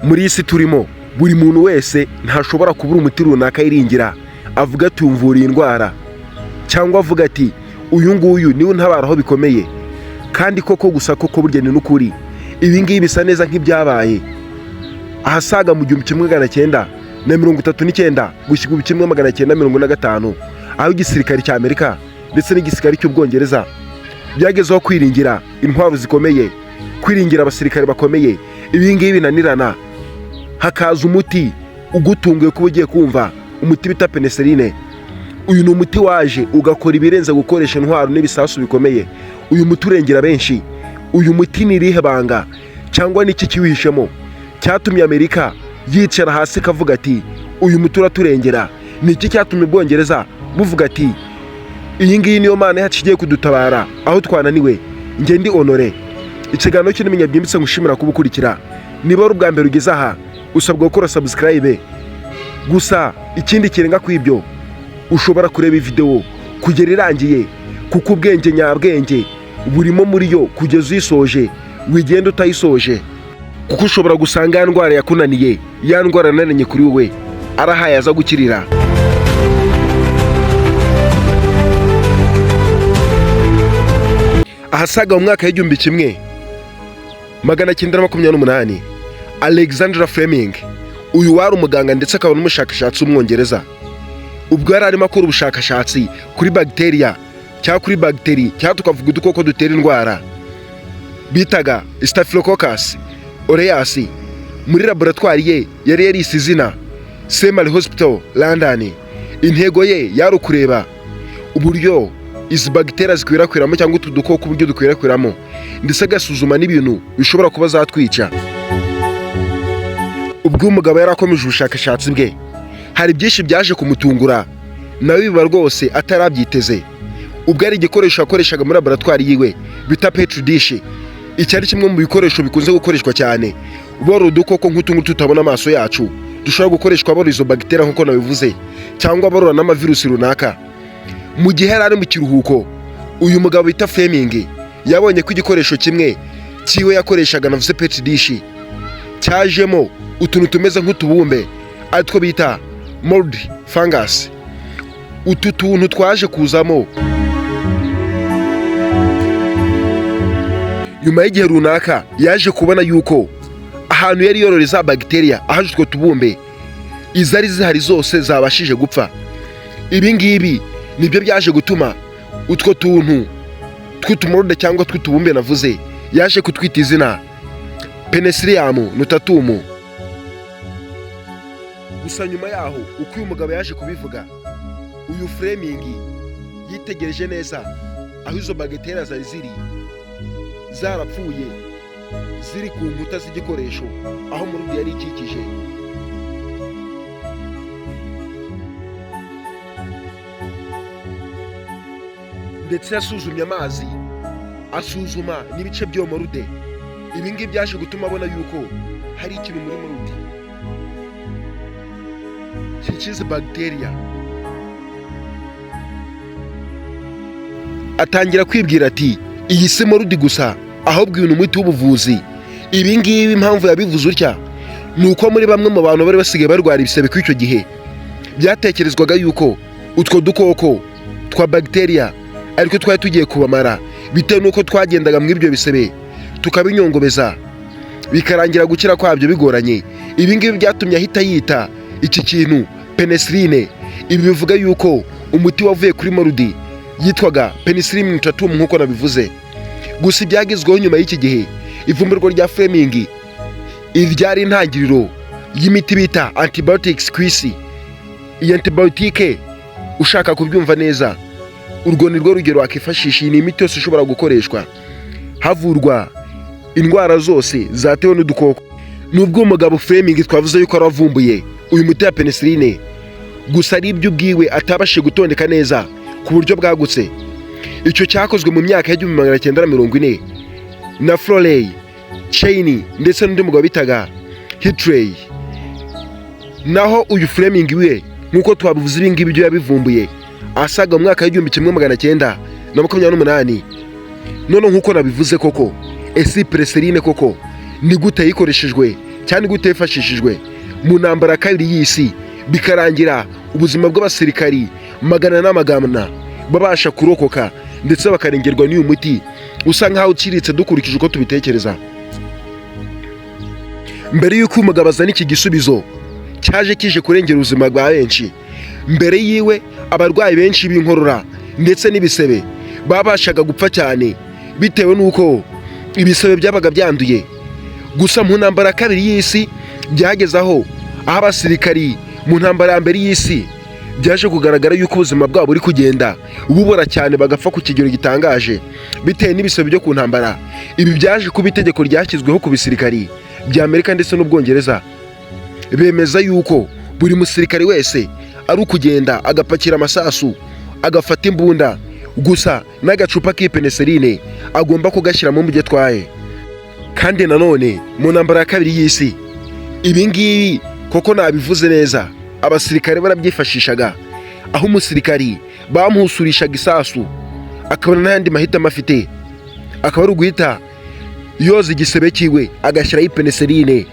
muri isi turimo buri muntu wese ntashobora kubura umuti runaka yiringira avuga ati umvura iyi ndwara cyangwa avuga ati uyu nguyu niwe untabaraho bikomeye. kandi koko gusa koko burya ni n'ukuri ibi ngibi bisa neza nk'ibyabaye ahasaga mu 1939 gushyirwa 1945 aho igisirikare cya Amerika ndetse n'igisirikare cy'Ubwongereza byagezeho kwiringira intwaro zikomeye, kwiringira abasirikare bakomeye. Ibi ngibi binanirana, hakaza umuti ugutunguye kuba ugiye kumva, umuti bita Penecellin. Uyu ni umuti waje ugakora ibirenze gukoresha intwaro n'ibisasu bikomeye. Uyu muti urengera benshi. Uyu muti ni irihe banga cyangwa niki kiwihishemo cyatumye Amerika yicara hasi kavuga ati uyu muti uraturengera? Niki cyatumye Ubwongereza buvuga ati iyi ngiyi niyo Mana yacu igiye kudutabara aho twananiwe? Nge ndi Honore, ikiganiro cyo MENYABYIMBITSE ngushimira kubukurikira. Niba ari ubwa mbere ugeze aha usabwa gukora subscribe. Gusa ikindi kirenga kwibyo, ushobora kureba video kugera irangiye, kuko ubwenge nyabwenge burimo muri yo kugeza uyisoje, wigenda utayisoje. Kuko ushobora gusanga ya ndwara yakunaniye, ya ndwara nanenye kuri wowe arahaye aza gukirira. Ahasaga mu mwaka w'1928 Alexander Fleming, uyu wari umuganga ndetse akaba n'umushakashatsi w'Umwongereza, ubwo yari arimo akora ubushakashatsi kuri bacteria cyangwa kuri bagiteri cyangwa tukavuga udukoko dutera indwara bitaga Staphylococcus aureus. Muri laboratoire ye yari yarise izina Semari Hospital London. Intego ye yari ukureba uburyo izi bagiteri zikwirakwiramo cyangwa utu dukoko uburyo dukwirakwiramo, ndetse agasuzuma n'ibintu bishobora kuba zatwica. Ubwo umugabo yari akomeje ubushakashatsi bwe, hari byinshi byaje kumutungura nawe biba rwose atarabyiteze. Ubwo ari igikoresho yakoreshaga muri laboratoire yiwe bita petri dish. Icyari kimwe mu bikoresho bikunze gukoreshwa cyane boro udukoko nk'utu tutabona amaso yacu, dushobora gukoreshwa boro izo bagiteri nk'uko nabivuze, cyangwa barora n'amavirusi runaka. Mu gihe yari ari mu kiruhuko, uyu mugabo bita Fleming yabonye ko igikoresho kimwe kiwe yakoreshaga navuze petri dish cyajemo utuntu tumeze nk'utubumbe aritwo bita mold fungus. Utu tuntu twaje kuzamo nyuma y'igihe runaka, yaje kubona yuko ahantu yari yororeza bagiteria ahaje utwo tubumbe izari zihari zose zabashije gupfa. Ibi ngibi nibyo byaje gutuma utwo tuntu tw'utumorode cyangwa tw'utubumbe navuze yaje kutwita izina Penicillium notatum. Gusa nyuma yaho uko uyu mugabo yaje kubivuga, uyu Fleming yitegereje neza aho izo bagiteri zari ziri zarapfuye, ziri ku nkuta z'igikoresho aho muri yari ikikije. Ndetse yasuzumye amazi, asuzuma n'ibice by'uwo morude. Ibi ngibi byaje gutuma abona yuko hari ikintu muri morude kikize bacteria. Atangira kwibwira ati iyi si morude gusa, ahubwo uyu ni umuti w'ubuvuzi. Ibi ngibi impamvu yabivuze utya ni uko muri bamwe mu bantu bari basigaye barwara ibisebe kw'icyo gihe byatekerezwaga yuko utwo dukoko twa bacteria ariko twari tugiye kubamara, bitewe nuko twagendaga mu ibyo bisebe tukabinyongobeza bikarangira gukira kwabyo bigoranye. Ibi ngibi byatumye ahita yita iki kintu Penecellin. Ibi bivuga yuko umuti wavuye kuri morude yitwaga Penicillium notatum nk'uko nabivuze. Gusa ibyagezweho nyuma y'iki gihe, ivumburwa rya Fleming iryari intangiriro y'imiti bita antibiotics ku isi. Iyi antibiotique ushaka kubyumva neza, urwo ni rwo rugero wakifashisha. Ni imiti yose ishobora gukoreshwa havurwa indwara zose zatewe n'udukoko. Nubwo umugabo Fleming twavuze yuko aravumbuye uyu muti wa Penicillin, gusa ari ibyo ubwiwe atabashije gutondeka neza ku buryo bwagutse. Icyo cyakozwe mu myaka ya 1940 na Florey, Cyane ndetse n'undi mugabo bitaga Hitley. Naho uyu Fleming we nkuko twabivuze ibi ngibi byo yabivumbuye asaga mu mwaka wa 1928. None nkuko nabivuze koko, esi Penicillin koko ni gute yikoreshejwe cyane gute yifashishijwe mu ntambara ya kabiri y'isi bikarangira ubuzima bw'abasirikari magana n'amagana babasha kurokoka ndetse bakarengerwa n'uyu muti usa nkaho uciritse dukurikije uko tubitekereza. Mbere y'uko umugabo azana iki gisubizo cyaje kije kurengera ubuzima bwa benshi, mbere yiwe abarwayi benshi b'inkorora ndetse n'ibisebe babashaga gupfa cyane bitewe n'uko ibisebe byabaga byanduye. Gusa mu ntambara ya kabiri y'isi byageze aho abasirikari mu ntambara ya mbere y'isi byaje kugaragara yuko ubuzima bwabo buri kugenda bubora cyane bagapfa ku kigero gitangaje bitewe n'ibisebe byo ku ntambara. Ibi byaje kuba itegeko ryashyizweho ku bisirikari bya Amerika ndetse n'Ubwongereza, bemeza yuko buri musirikari wese ari ukugenda agapakira amasasu agafata imbunda gusa n'agacupa k'ipeneseline agomba kugashyiramo mu byo atwaye. Kandi nanone mu ntambara ya kabiri y'isi ibi ngibi koko nabivuze neza abasirikare barabyifashishaga, aho umusirikari bamuhusurishaga isasu akabona n'ayandi mahitamo afite, akaba ari uguhita yoza igisebe cyiwe agashyiraho ipeneseline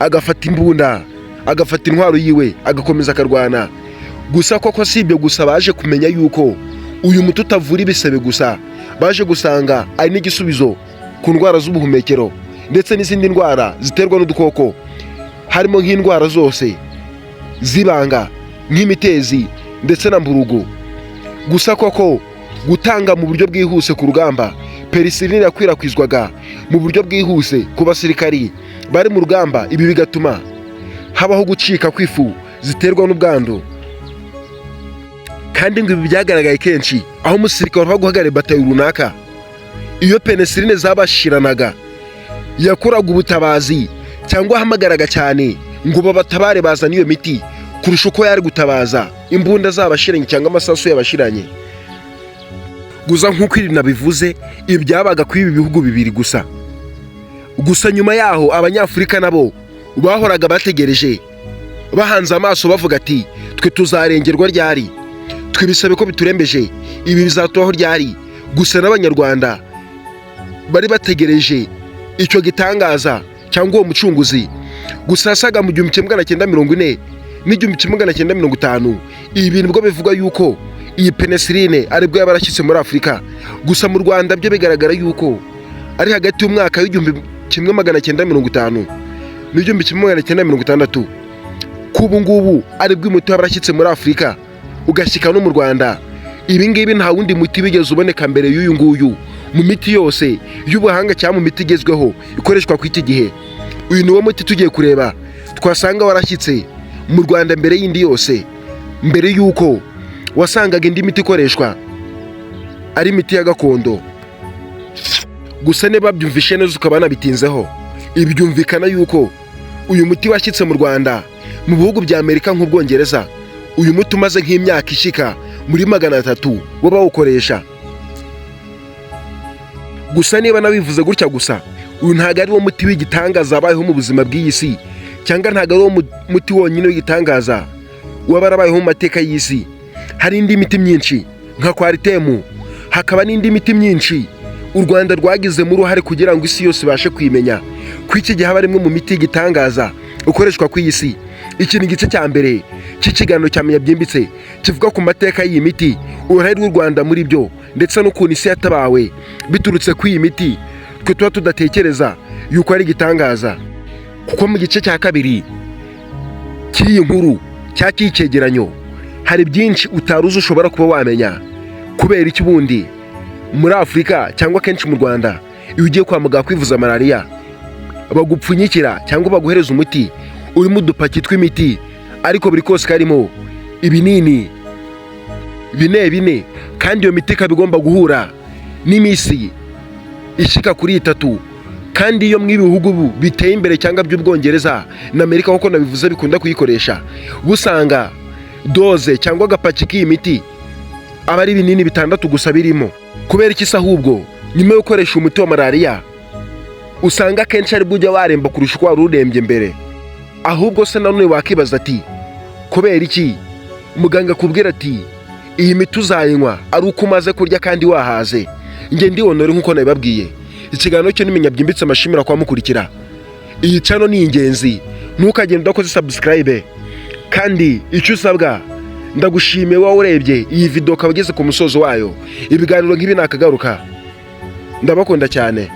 agafata imbunda agafata intwaro yiwe agakomeza akarwana. Gusa koko si ibyo gusa, baje kumenya yuko uyu muti utavura ibisebe gusa, baje gusanga ari n'igisubizo ku ndwara z'ubuhumekero ndetse n'izindi ndwara ziterwa n'udukoko, harimo nk'indwara zose zibanga nk'imitezi ndetse na mburugu. Gusa koko gutanga mu buryo bwihuse ku rugamba, penicilline yakwirakwizwaga mu buryo bwihuse ku basirikari bari mu rugamba. Ibi bigatuma habaho gucika kw'ifu ziterwa n'ubwandu. Kandi ngo ibi byagaragaye kenshi aho umusirikare wava guhagarara batayo runaka, iyo penicilline zabashiranaga yakoraga ubutabazi cyangwa ahamagaraga cyane ngo babatabare bazana iyo miti kurusha uko yari gutabaza imbunda zabashiranye cyangwa amasasu yabashiranye. Gusa nk'uko ibi nabivuze, ibi byabaga kuri ibi bihugu bibiri gusa. Gusa nyuma yaho abanyafurika nabo bahoraga bategereje bahanze amaso bavuga ati twe tuzarengerwa ryari, twibisabe ko biturembeje, ibi bizatubaho ryari. Gusa n'abanyarwanda bari bategereje icyo gitangaza cyangwa uwo mucunguzi. Gusa yasaga mu 1940 n'1950 ibi bintu bwo bivuga yuko iyi penicilline aribwo yabarashyitse muri Afurika. Gusa mu Rwanda byo bigaragara yuko ari hagati y'umwaka w'1950 n'1960 kubu ngubu aribwo umuti wabarashyitse muri Afurika ugashyika no mu Rwanda. Ibi ngibi nta wundi muti bigeze uboneka mbere y'uyu nguyu mu miti yose y'ubuhanga cyangwa mu miti igezweho ikoreshwa ku iki gihe. Uyu ni wo muti tugiye kureba twasanga warashyitse mu Rwanda mbere y'indi yose, mbere y'uko wasangaga indi miti ikoreshwa ari imiti ya gakondo. Gusa niba byumvishe neza ukabana bitinzeho, ibi byumvikana yuko uyu muti washyitse mu Rwanda mu bihugu bya Amerika nk'Ubwongereza. Uyu muti umaze nk'imyaka ishika muri 300 bo bawukoresha. Gusa niba nabivuze gutya gusa, uyu ntago ari wo muti w'igitangaza abayeho mu buzima bw'iyisi, cyangwa ntago ari wo muti wonyine w'igitangaza wabarabayeho mu mateka y'isi. Hari indi miti myinshi nka kwaritemu, hakaba n'indi miti myinshi u Rwanda rwagizemo uruhare kugira ngo isi yose ibashe kwimenya ko iki gihe habarimo mu miti y'igitangaza ukoreshwa ku isi. Iki ni igice cya mbere cy'ikiganiro cya MENYABYIMBITSE kivuga ku mateka y'iyi miti, uruhare rw'u Rwanda muri byo ndetse n'ukuntu isi yatabawe biturutse ku iyi miti twe tuba tudatekereza yuko ari igitangaza. Kuko mu gice cya kabiri cy'iyi nkuru cy'icyegeranyo hari byinshi utaruzi ushobora kuba wamenya. Kubera iki bundi muri Afurika cyangwa kenshi mu Rwanda iyo ugiye kwa muganga kwivuza malaria bagupfunyikira cyangwa baguhereza umuti urimo udupaki tw'imiti, ariko buri kose karimo ibinini bine, kandi iyo miti ikaba igomba guhura n'imisi ishika kuri 3. Kandi iyo mw'ibihugu biteye imbere cyangwa by'Ubwongereza na Amerika kuko nabivuze bikunda kuyikoresha, busanga doze cyangwa agapaki k'iyi miti aba ari ibinini 6 gusa birimo. Kubera iki se ahubwo nyuma yo gukoresha umuti wa malaria usanga kenshi ari bujya waremba kurusha uko wari urembye mbere? Ahubwo se nanone wakibaza ati kubera iki muganga kubwira ati iyi miti uzayinywa ari uko umaze kurya kandi wahaze? Nge ndi honore nkuko nabibabwiye. Ikiganiro cyo n'MENYABYIMBITSE amashimira kwa mukurikira. iyi channel ni ingenzi, ntukagenda udakoze subscribe. Kandi icyo usabwa, ndagushimiye wowe urebye iyi video ukaba ugeze ku musozo wayo. Ibiganiro nk'ibi nakagaruka. Ndabakunda cyane.